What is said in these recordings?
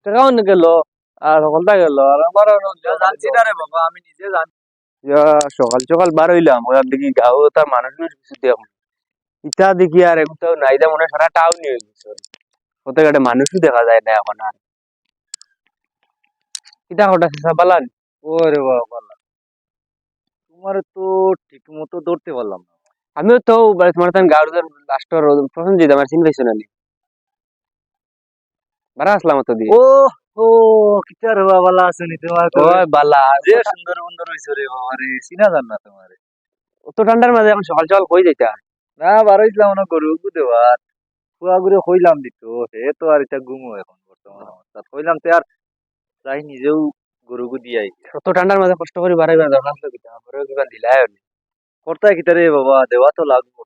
টাকাও গেল আর সকলটা গেল আর আমার জানছি না রে বাবা, আমি নিজে জানি। সকাল সকাল বার হইলাম ওরা দেখি গাঁও তার মানুষ কিছু দেখুন ইটা দেখি আর একটাও নাই দা মনে হয় সারা টাউন নিয়ে গেছে কোথায় একটা মানুষই দেখা যায় না এখন আর ইটা হঠাৎ পালান ওরে বাবা, তোমার তো ঠিক মতো ধরতে পারলাম না। আমিও তো তোমার গাঁর লাস্টের প্রথম যেতাম আর চিন পাইছো না বারা আসলাম তো দিয়ে ও ও কিটার বাবা আসেনি তোমার তো, ওই বালা যে সুন্দর সুন্দর হইছো রে বাবা রে, চিনা জান না তোমারে। অত ঠান্ডার মাঝে এখন সকাল সকাল কই যাইতা না বারোইছিলাম না গরু দেওয়ার, ফুয়া ঘুরে হইলাম দিত হে তো আর এটা গুমো এখন বর্তমান অবস্থা হইলাম তো আর তাই নিজেও গরু দিয়াই অত ঠান্ডার মাঝে কষ্ট করে বাড়াইবার দরকার ছিল কিতা পরে কিবা দিলাই করতাই কিতা রে বাবা, দেওয়া তো লাগবো।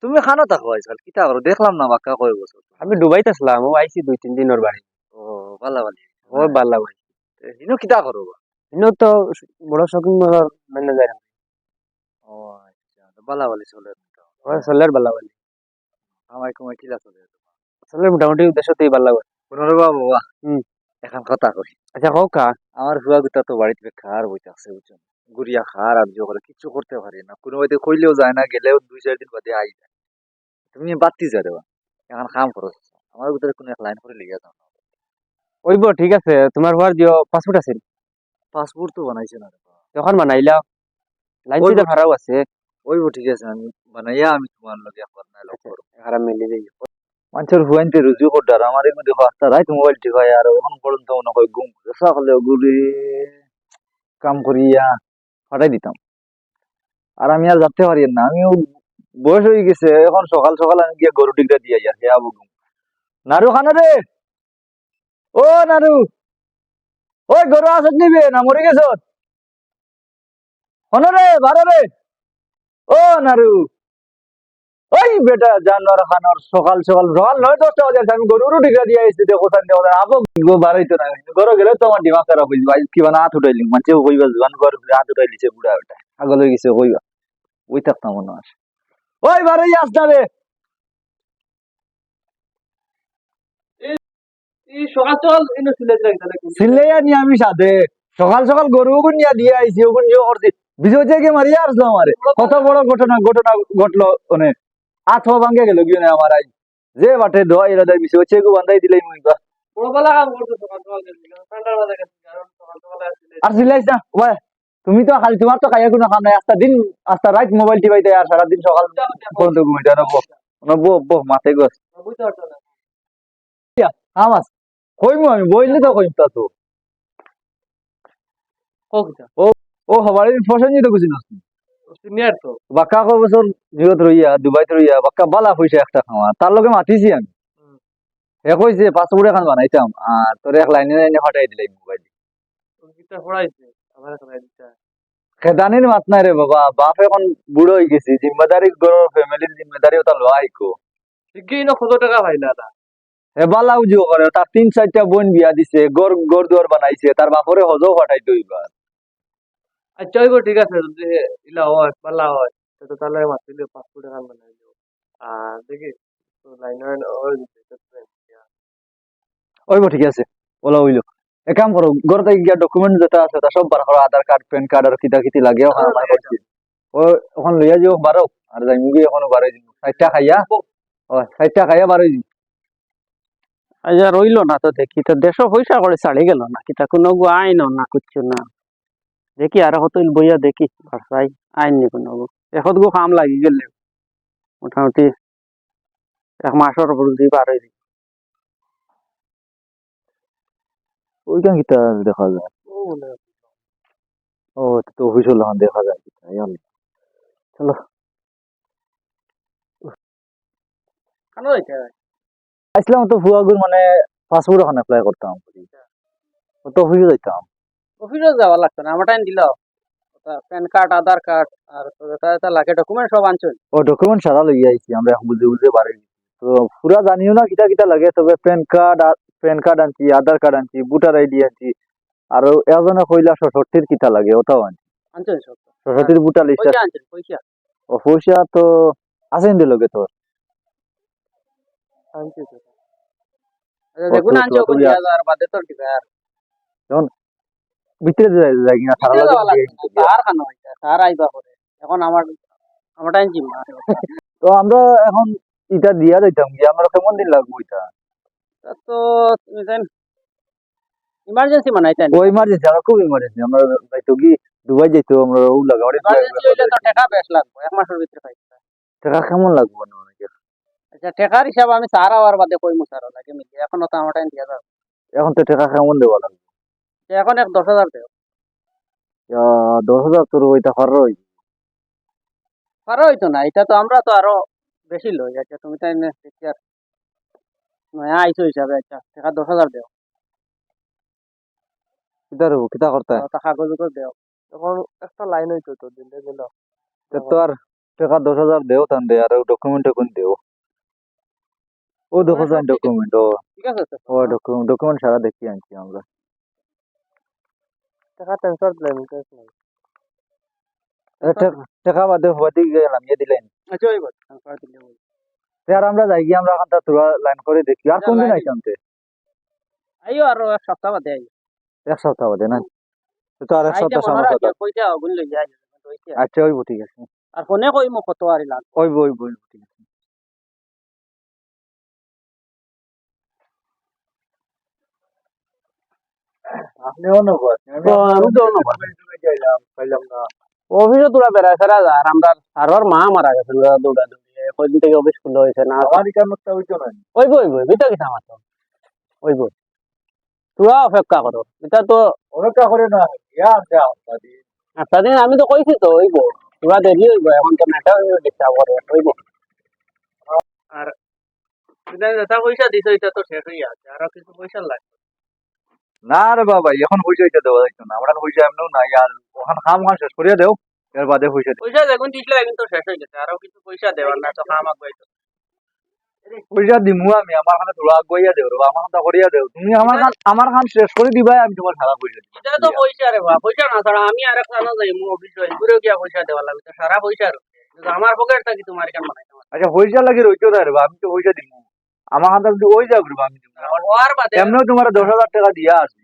তুমি খানো থাকো আজকাল কিতা করো, দেখলাম না বাক্কা কয় বছর। আমি ডুবাইতে আসলাম ও আইছি 2-3 দিন ওর বাড়ি ও ভালা ভালি, ও বালা ভাই হিনো কিতা করো বা? ইনো তো বড় শপিং মলের ম্যানেজার ও আচ্ছা, ভালা ভালি চলে। ওর চলের বালা ভাই আমায় কমায় কিলা চলে চলের মোটামুটি উদ্দেশ্যতেই বালা ভাই পুনরে বাবা। হুম এখন কথা কই, আচ্ছা হোক কা আমার ফুয়া গুতা তো বাড়িতে খার বইতে আছে বুঝছো, গুড়িয়া খার আর জো করে কিছু করতে পারি না, কোনো বাড়িতে কইলেও যায় না, গেলেও 2-4 দিন বাদে আই যায়। তুমি বাত্তি যা দেবা, এখন কাম করো, আমার ভিতরে কোনো এক লাইন করে লিখে যাও। ওইব ঠিক আছে তোমার ঘর দিও পাসপোর্ট আছে পাসপোর্ট তো বানাইছে না রে বাবা। তখন বানাইলা লাইন ওইব সিটা ভাড়াও আছে ওইব ঠিক আছে, আমি বানাইয়া আমি তোমার লগে একবার না লগ আচ্ছা করো। হারাম মিলি যাই মানুষের হুয়াইনতে রুজু করডার আমার এর মধ্যে ফাস্তা রাইত মোবাইল ঠিক হয় আর এখন পর্যন্ত মনে হয় ঘুম সকালে গুলি কাম করিয়া ফাটাই দিতাম। আর আমি আর যাতে পারি না, আমিও বয়স হয়ে গেছে এখন, সকাল সকাল আমি গিয়ে গরু টিকটা দিয়ে যাই হে আবু ঘুম। নারু খানা রে, ও নারু, ওই গরু আসত নিবে না মরে গেছ হন রে ভালো রে, ও নারু, ওই বেটা জানোয়ার খানোর সকাল সকাল সকাল 9-10টা বাজে আমি গরুরও টিকা দিয়ে আসছি দেখো আবো বাড়াইতো না গরু গেলে তো আমার দিমাগ খারাপ হয়েছে ভাই কিবা না হাত উঠাইলি মানে কইবা জোয়ান ঘর হাত উঠাই দিছে বুড়া ওটা আগল হয়ে গেছে কইবা ওই থাকতাম মনে হয় ওই বাড়াই আসতে হবে। সকাল সকাল ইনো সিলে যাই সিল্লাইয়া নিয়ে আমি সাথে সকাল সকাল গরু ওগুন নিয়ে দিয়ে আইছি ওগুন যে করছি বিজয় থেকে মারিয়া আসলো আমারে, কত বড় ঘটনা ঘটনা ঘটলো অনেক হাত ভাঙ্গে গেল গিয়ে আমার আই যে বাটে দোয়া এরা দেয় বিজয় চেগু বান্ধাই দিলাই মুই বা বড়বেলা কাম করতে সকাল সকাল ঠান্ডার মাঝে গেছি কারণ সকাল সকাল আসলে আর সিলাইছ না ওই তুমি তো খালি তোমার তো খাইয়া কোনো খান নাই আস্তা দিন আস্তা রাত মোবাইল টিপাইতে আর সারাদিন সকাল পর্যন্ত ঘুমাইতে নব্বো নব্বো বো মাথে গছ বুঝতে পারছো না আমার কইমু আমি বইলে তো কইম তা তো ও কিতা ও ও হবারে ফসন নিতে বুঝিস সিনিয়র তো বাক্কা কয় বছর নিয়ত রইয়া দুবাইতে রইয়া বাক্কা বালা পয়সা একটা খাওয়া তার লগে মাতিছি আমি হে কইছে পাসপোর্ট এখন বানাইতাম আর তোর এক লাইনে লাইনে ফাটাই দিলাই মোবাইল কিতা পড়াইছে আমার কথা দিতা খেদানির মাত নাই রে বাবা, বাপ এখন বুড়ো হয়ে গেছি, জিম্মেদারি গরো ফ্যামিলির জিম্মেদারি ওটা লওয়া আইকো ঠিকই না কত টাকা পাইলা না হে বালা উজিও করে তার 3-4টা বোন বিয়া দিছে গড় গড় দুয়ার বানাইছে তার বাপরে হজও ফাটাইতো এবার। আচ্ছা ওইব ঠিক আছে যদি ইলা হয় পালা হয় তো তাহলে মাতিলে 500 টাকা বানাই দিও আর দেখি তো লাইন ওই ওইব ঠিক আছে ওলা হইলো এক কাম করো ঘর থেকে গিয়া ডকুমেন্ট যেটা আছে তা সব বার করো, আধার কার্ড প্যান কার্ড আর কিতা কিতি লাগে ওখানে আমার করছি ও ওখান লইয়া যাও বারো আর যাই মুগি এখনো বারোই দিন 60টা খাইয়া ও 60টা খাইয়া বারোই দিন। আচ্ছা রইলো না তো দেখি তো দেড়শো পয়সা করে ছাড়ি গেল না কিতা কোনো গো আইন না কিচ্ছু না দেখি আর হতো বইয়া দেখি ভাষাই আইন নি কোনো গো এখন গো কাম লাগি গেলে মোটামুটি 1 মাসের উপর দিয়ে পার হয়ে ওইখান কিতা দেখা যায়, ও তো অফিস হলো দেখা যায় কিতা ইয়ালি চলো কেন হয়েছে আসলাম তো ফুয়াগুর মানে পাসপোর্ট ওখানে অ্যাপ্লাই করতাম তো অফিসে যাইতাম। অফিসে যাওয়া লাগতো না আমার টাইম দিল প্যান কার্ড আধার কার্ড আর এটা লাগে ডকুমেন্ট সব আনছেন ও ডকুমেন্ট সারা লইয়া আইছি আমরা এখন বুঝতে বুঝতে পারি তো পুরা জানিও না কিতা কিতা লাগে, তবে প্যান কার্ড আনছি, আধার কার্ড আনছি, ভোটার আইডি আনছি, আর এজনে কইলা 66 কিতা লাগে ওটাও আনছি, আনছেন সব 66 ভোটার লিস্ট পয়সা আনছেন পয়সা ও পয়সা তো আছে ইন্দে লগে তোর আনছেন দেখুন তো আনছো তো দিয়া যাওয়ার বাদে তোর কি আর ভিতরে যাই কিনা সারা ভিতরে যাওয়া লাগে লাগবে না, তার খানো হইতা তার আইবা করে এখন আমার টাইম জিম্মা তো আমরা এখন ইটা দিয়া যাইতাম কি আমরা কেমন দিন লাগবো এটা তো তুমি জান ইমার্জেন্সি মানাইতা ও ইমার্জেন্সি আমরা খুব ইমার্জেন্সি আমরা যাইতো কি দুবাই যাইতো আমরা ও লাগা অনেক ইমার্জেন্সি হইলে তো টাকা বেশ লাগবে এক মাসের ভিতরে পাইতা টাকা কেমন লাগবো না অনেকের আচ্ছা টাকার হিসাব আমি সার হওয়ার বাদে কই মুসারো লাগে মিলে এখনো তো আমার টাইম দিয়া যাও এখন তো টাকা কেমন দেওয়া লাগবে এখন এক 10,000 দেও 10,000 তোর ওইটা খরচ হইছে পারো হইতো না এটা তো আমরা তো আরো বেশি লই আচ্ছা তুমি তাই না দেখি আর নয়া আইসো হিসাবে আচ্ছা টাকা 10,000 দেও কিতা রব কিতা করতে তা কাগজ উপর দেও তখন একটা লাইন হইতো তো দিলে দিল তো আর টাকা 10,000 দেও তান দে আর ডকুমেন্ট কোন দেও ও দেখো যান ডকুমেন্ট ও ঠিক আছে স্যার ও ডকুমেন্ট সারা দেখি আনছি আমরা টাকা ট্রান্সফার প্ল্যান কেস নাই টাকা বাদে হওয়াতে গেলাম ইয়ে দিলেন আচ্ছা ওই বল ট্রান্সফার দিলে ওই আর আমরা যাই গিয়ে আমরা এখানটা তোরা লাইন করে দেখি আর কোন দিন আইতাম তে আইও আর এক সপ্তাহ বাদে আইও এক সপ্তাহ বাদে না তো আর এক আইতে সপ্তাহ মনে সময় কথা রাখিও কইটা গুল লই যাই আচ্ছা ওইব ঠিক আছে আর ফোনে কইমু কত আরি লাগ ওইব ঠিক আছে আপনিও নগর আমি তো নগর পাইলাম না অফিসে তোরা বেড়ায় ফেরা যা আর আমরা সার্ভার মা মারা গেছে দৌড়া দৌড়ি কয়দিন থেকে অফিস খুলে হয়েছে না আমার কামটা হইতো না ওইব বিতা কিসা মাত্র ওইব তোরা অপেক্ষা করো এটা তো অপেক্ষা করে না ইয়া যাও একটা দিন আমি তো কইছি তো ওইব তোরা দেরি হইব এখন তো মেটা ডিস্টার্ব করে ওইব আর এটা যেটা পয়সা দিছ এটা তো শেষ হয়ে আছে আর কিছু পয়সা লাগবে না রে বাবা এখন পয়সা এটা দেওয়া যাইতো না আমরা পয়সা এমনিও নাই আর ওখান খাম খান শেষ করিয়া দেও এর বাদে পয়সা পয়সা দেখুন দিছিল এখন তো শেষ হয়ে গেছে আরো কিছু পয়সা দেওয়ার না তো খাম আগাইতো পয়সা দিমু আমি আমার খানে তোরা আগুয়াইয়া দেও রে আমার খানটা করিয়া দেও তুমি আমার খান শেষ করে দিবাই আমি তোমার সারা পয়সা দিব এটা তো পয়সা রে বাবা পয়সা না ছাড়া আমি আর একটা না যাই মু অফিস যাই ঘুরে গিয়া পয়সা দেওয়া লাগবে তো সারা পয়সা আমার পকেট থাকি তোমার কেন বানাই আচ্ছা পয়সা লাগে রইতো না রে বা আমি তো পয়সা দিমু আমার খানটা যদি ওই যাবে রে বা আমি দিমু ওর বাদে এমনিও তোমার 10,000 টাকা দিয়া আসি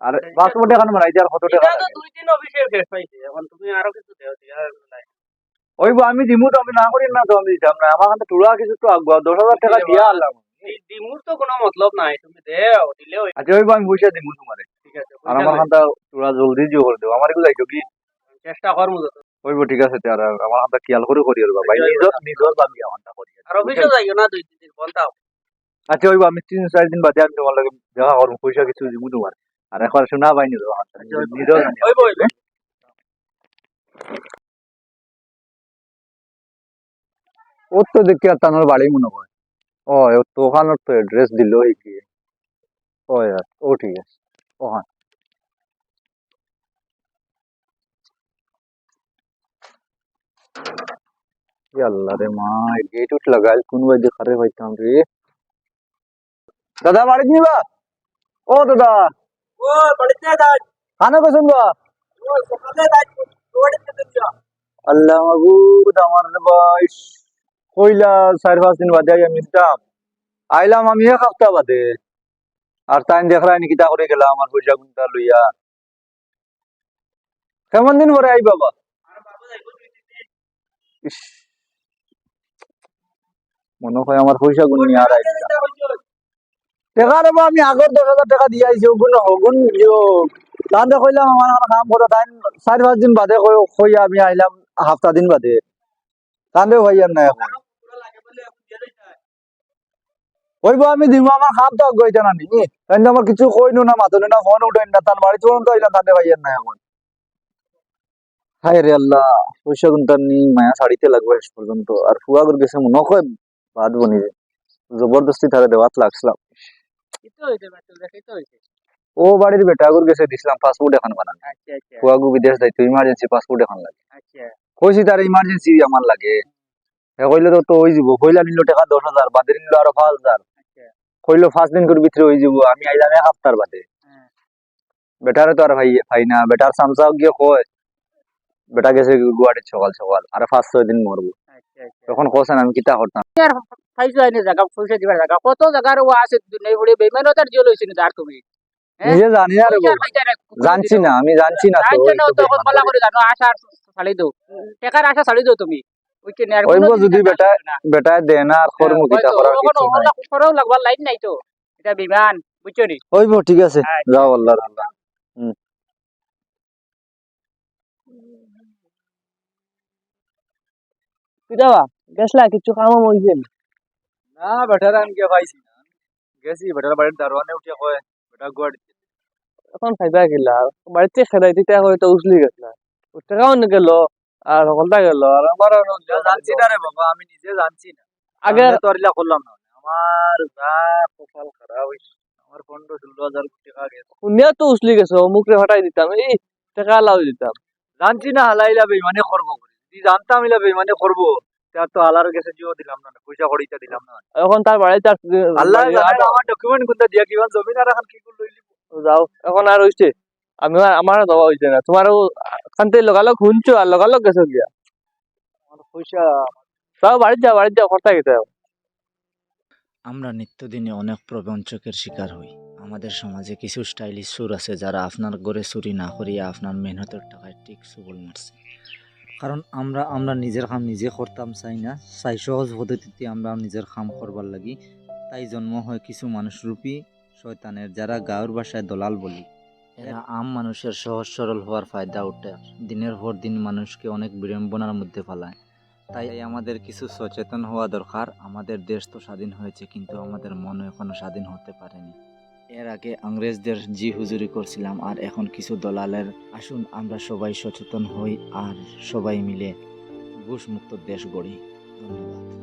আর পাসপোর্ট এখন বানাইতে আর কত টাকা এটা তো লাগে দুই দিন অফিসে শেষ পাইছে এখন তুমি আরো কিছু দেও দিয়া নাই ওই আমি দিমু তো আমি না করি না তো আমি দিতাম না আমার কাছে তোরা কিছু তো আগুয়া 10,000 টাকা দিয়া আনলাম দিমুর তো কোনো মতলব নাই তুমি দেও দিলে আচ্ছা ওই আমি পয়সা দিমু তোমারে ঠিক আছে আর আমার কানটা তোরা জলদি জিও করে দেও আমার এগুলো যাইতো কি চেষ্টা করমু যত হইব ঠিক আছে আর আমার কানটা খেয়াল করে করি আর বাবা নিজর ভাবি আমারটা করি আর অফিসে যাইও না দুই তিন দিন বলতাও আচ্ছা ওইব আমি 3-4 দিন বাদে আমি তোমার লাগে দেখা করবো পয়সা কিছু দিমু তোমার আর একবার শোনা পাইনি তো নিজর হইব ওর তো দেখি আর তানোর বাড়ি মনে হয় ও তো ওখানোর তো অ্যাড্রেস দিল কি ও यार ও ঠিক আছে ওখান আল্লাহ রে মা গেট উঠ লাগাই কোন বাজে খারে হইতাম রে দাদা বাড়ি নিবা ও দাদা ও পড়তে দাও খানা কো শুনবা ও সকালে দাও পড়তে দাও আল্লাহ মাবুদ আমার বয়স কইলা 4-5 দিন বাদে আমি মিলতাম আইলাম আমি এক সপ্তাহ বাদে আর টাইম দেখলাই নাকি তা করে গেলাম আমার পয়সা গুনতা লইয়া কেমন দিন পরে আই বাবা ইস, মনে হয় আমার পয়সা গুন নিয়ে আর আইলা টাকা রে বা আমি আগর 10,000 টাকা দিয়ে আইছি গুণ হগুন তাহলে কইলাম আমার কাম করে তাই 4-5 দিন বাদে কইয়া আমি আইলাম সপ্তাহ দিন বাদে তাহলে ভাইয়ার না এখন ওইব আমি দিব আমার কাম তো গইতা না নি তাই আমার কিছু কইনো না মাথনে না ফোন উঠেন না তার বাড়ি চলুন তো আইলাম তাহলে ভাইয়ার না এখন হায় রে আল্লাহ পয়সা গুনতার নি মায়া শাড়িতে লাগবে শেষ পর্যন্ত আর ফুয়া করে গেছে মনে হয় বাদ বনি জবরদস্তি তারে দেওয়াত লাগছিলাম কিতো হইছে বাচ্চা দেখিতো হইছে ও বাড়ির বেটা আগুর গেছে দিছিলাম পাসপোর্ট এখন বানানো আচ্ছা আচ্ছা ফুয়াগু বিদেশ যাইতো ইমার্জেন্সি পাসপোর্ট এখন লাগে আচ্ছা কইছি তার ইমার্জেন্সি আমার লাগে হে কইলে তো ওই যাব কইলা নিল টাকা 10,000 বাদে নিল আরো 5,000 আচ্ছা কইলো 5 দিন করে ভিতরে হয়ে যাব আমি আইলাম এক সপ্তাহ বাদে হ্যাঁ বেটারে তো আর ভাই না বেটার সামসাও গিয়ে কয় বেটা গেছে গুয়াহাটি সকাল সকাল আর 5-6 দিন মরবো আচ্ছা তখন কোসেন আমি কিতা করতাম। খাইছো আইনে জায়গা পয়সা দিবার জায়গা কত জায়গার ও আছে দুনিয়া ঘুরে বেমানতার জিও লইছিস না আর তুমি হ্যাঁ নিজে জানি না রে পয়সা বাবা, খাইতে না জানছি না, আমি জানছি না তো, জানছো ওই না তো তখন বেইমান কলা বলি। করে জানো আশা আর ছাড়ি দাও টাকার আশা ছাড়ি দাও তুমি ওই কি নেয়ার ওইব কোনো যদি বেটায় দে না আর কর্ম কিতা করার কিছু নাই। খরচ লাগবার লাইন নাই তো এটা বিমান বুঝছো নি ওইব ঠিক আছে, যাও আল্লাহর আল্লাহ। কিদাবা গেছলা কিছু কাম হইছে না বেটার আমি কে পাইছি না, গেছি বেটার বাড়ির দারোয়ানে উঠে কয় বেটা গুয়াড়ি এখন খাইবা গেলা বাড়িতে খেলাই দিতে হয়তো উছলি গেছলা টাকাও নি গেল আর সকলটা গেল আর আমার জানছি না রে বাবা, আমি নিজে জানছি না, আগে আমি তো আর ইলা করলাম না। আমার যা কপাল খারাপ হইছে, আমার 15-16 হাজার টাকা গেছে। শুনিয়া তো উছলি গেছো মুখে হটাই দিতাম এই টাকা লাউ দিতাম জানছি না হালাইলা বেইমানি করবো বলে। যদি জানতাম ইলা বেইমানি করবো তার তো হালার কাছে জিও দিলাম না, পয়সা কড়িটা দিলাম না। এখন তার বাড়িতে আল্লাহ জানে আমার ডকুমেন্ট কোনটা দিয়া কিমান জমিন আর এখন কি করলো যাও এখন আর হইছে আমি আমার দেওয়া হইছে না তোমারও খানতে লগালগ শুনছো আর লগালগ গেছো গিয়া আমার পয়সা। তাও বাড়িতে যাও খরচা গেছে আমরা নিত্যদিনে অনেক প্রবঞ্চকের শিকার হই। আমাদের সমাজে কিছু স্টাইলিশ সুর আছে যারা আপনার ঘরে চুরি না করিয়া আপনার মেহনতের টাকায় ঠিক সুবল মারছে। কারণ আমরা নিজের কাম নিজে করতাম চাই না, চাই সহজ পদ্ধতিতে আমরা নিজের কাম করবার লাগি। তাই জন্ম হয় কিছু মানুষরূপী শয়তানের, যারা গাঁওর ভাষায় দলাল বলি। এরা আম মানুষের সহজ সরল হওয়ার ফায়দা উঠে দিনের পর দিন মানুষকে অনেক বিড়ম্বনার মধ্যে ফেলায়। তাই আমাদের কিছু সচেতন হওয়া দরকার। আমাদের দেশ তো স্বাধীন হয়েছে, কিন্তু আমাদের মনও এখনো স্বাধীন হতে পারেনি। এর আগে ইংরেজদের জি হুজুরি করছিলাম, আর এখন কিছু দলালের। আসুন আমরা সবাই সচেতন হই আর সবাই মিলে ঘুষমুক্ত দেশ গড়ি। ধন্যবাদ।